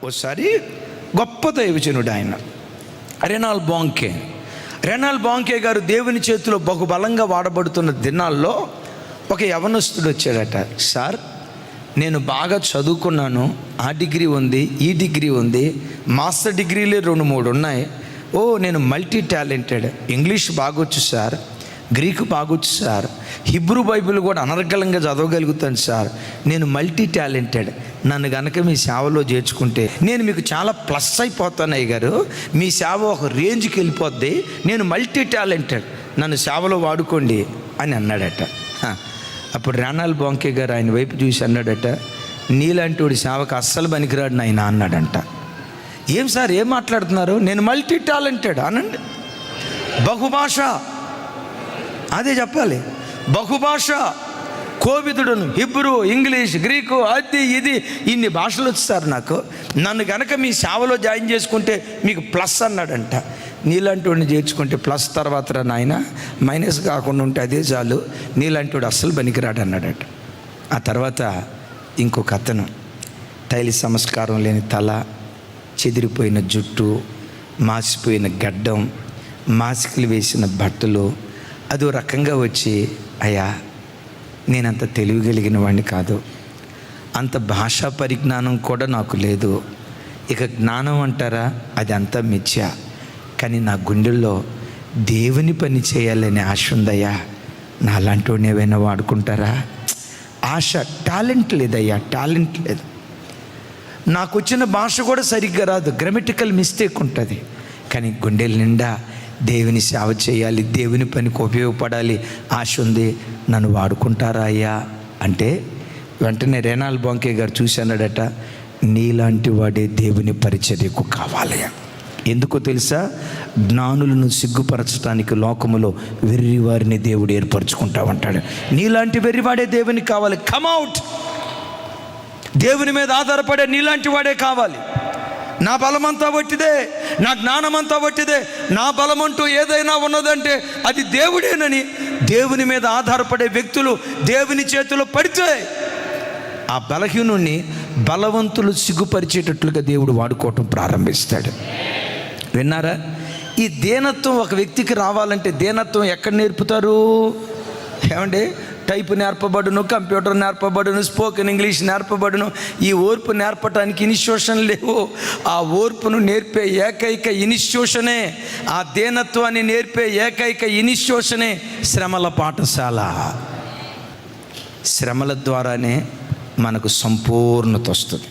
ఒకసారి గొప్ప దైవజనుడు ఆయన రెనాల్డ్ బాంకే గారు దేవుని చేతిలో బహుబలంగా వాడబడుతున్న దినాల్లో ఒక యవనస్తుడు వచ్చాడట. సార్, నేను బాగా చదువుకున్నాను, ఆ డిగ్రీ ఉంది, ఈ డిగ్రీ ఉంది, మాస్టర్ డిగ్రీలే 2-3 ఉన్నాయి. నేను మల్టీ టాలెంటెడ్, ఇంగ్లీష్ బాగొచ్చు సార్, గ్రీకు బాగొచ్చు సార్, హిబ్రూ బైబిల్ కూడా అనర్గళంగా చదవగలుగుతాను సార్, నేను మల్టీ టాలెంటెడ్, నన్ను గనక మీ సేవలో చేర్చుకుంటే నేను మీకు చాలా ప్లస్ అయిపోతాను అయ్య గారు, మీ సేవ ఒక రేంజ్కి వెళ్ళిపోద్ది, నేను మల్టీ టాలెంటెడ్, నన్ను సేవలో వాడుకోండి అని అన్నాడట. అప్పుడు రెనాల్డ్ బాంకే గారు ఆయన వైపు చూసి అన్నాడట, నీలాంటి వాడి సేవకు అస్సలు పనికిరాడు నాయన అన్నాడంట. ఏం సార్, ఏం మాట్లాడుతున్నారు? నేను మల్టీ టాలెంటెడ్ అనండి, బహుభాష, అదే చెప్పాలి, బహుభాష, కోవిదుడును, హిబ్రూ, ఇంగ్లీష్, గ్రీకు, అది ఇది ఇన్ని భాషలు వచ్చేసారు నాకు, నన్ను కనుక మీ సేవలో జాయిన్ చేసుకుంటే మీకు ప్లస్ అన్నాడంట. నీలాంటి వాడిని చేర్చుకుంటే ప్లస్ తర్వాత నాయన మైనస్ కాకుండా ఉంటే అదే చాలు, నీలాంటి వాడు అస్సలు పనికిరాడు అన్నాడట. ఆ తర్వాత ఇంకొక అతను తైలి సంస్కారం లేని తల, చెదిరిపోయిన జుట్టు, మాసిపోయిన గడ్డం, మాసికలు వేసిన బట్టలు, అదో రకంగా వచ్చి, అయ్యా నేనంత తెలివి కలిగిన వాడిని కాదు, అంత భాషా పరిజ్ఞానం కూడా నాకు లేదు, ఇక జ్ఞానం అంటారా అది అంతా మిథ్య, కానీ నా గుండెల్లో దేవుని పని చేయాలనే ఆశ ఉందయ్యా, నాలాంటి వాడిని ఏమైనా వాడుకుంటారా? ఆశ, టాలెంట్ లేదయ్యా, టాలెంట్ లేదు, నాకు వచ్చిన భాష కూడా సరిగ్గా రాదు, గ్రామటికల్ మిస్టేక్ ఉంటుంది, కానీ గుండెల నిండా దేవుని సేవ చేయాలి, దేవుని పనికి ఉపయోగపడాలి ఆశ ఉంది, నన్ను వాడుకుంటారా అయ్యా అంటే వెంటనే రెనాల్డ్ బాంకే గారు చూసి అన్నాడట, నీలాంటి వాడే దేవుని పరిచర్యకు కావాలయ్యా. ఎందుకో తెలుసా? జ్ఞానులను సిగ్గుపరచడానికి లోకములో వెర్రివారిని దేవుడు ఏర్పరచుకుంటామంటాడు. నీలాంటి వెర్రివాడే దేవునికి కావాలి. కమ్అవుట్, దేవుని మీద ఆధారపడే నీలాంటి వాడే కావాలి. నా బలమంతా వట్టిదే, నా జ్ఞానమంతా వట్టిదే, నా బలమంటూ ఏదైనా ఉన్నదంటే అది దేవుడేనని దేవుని మీద ఆధారపడే వ్యక్తులు దేవుని చేతిలో పడితే ఆ బలహీనుణ్ణి బలవంతులు సిగ్గుపరిచేటట్లుగా దేవుడు వాడుకోవటం ప్రారంభిస్తాడు. విన్నారా? ఈ దీనత్వం ఒక వ్యక్తికి రావాలంటే దీనత్వం ఎక్కడ నేర్పుతారు? ఏమండి, టైపు నేర్పబడును, కంప్యూటర్ నేర్పబడును, స్పోకెన్ ఇంగ్లీష్ నేర్పబడును. ఈ ఓర్పు నేర్పడానికి ఇన్స్టిట్యూషన్ లేవు. ఆ ఓర్పును నేర్పే ఏకైక ఇన్స్టిట్యూషనే, ఆ దీనత్వాన్ని నేర్పే ఏకైక ఇన్స్టిట్యూషనే శ్రమల పాఠశాల. శ్రమల ద్వారానే మనకు సంపూర్ణత వస్తుంది.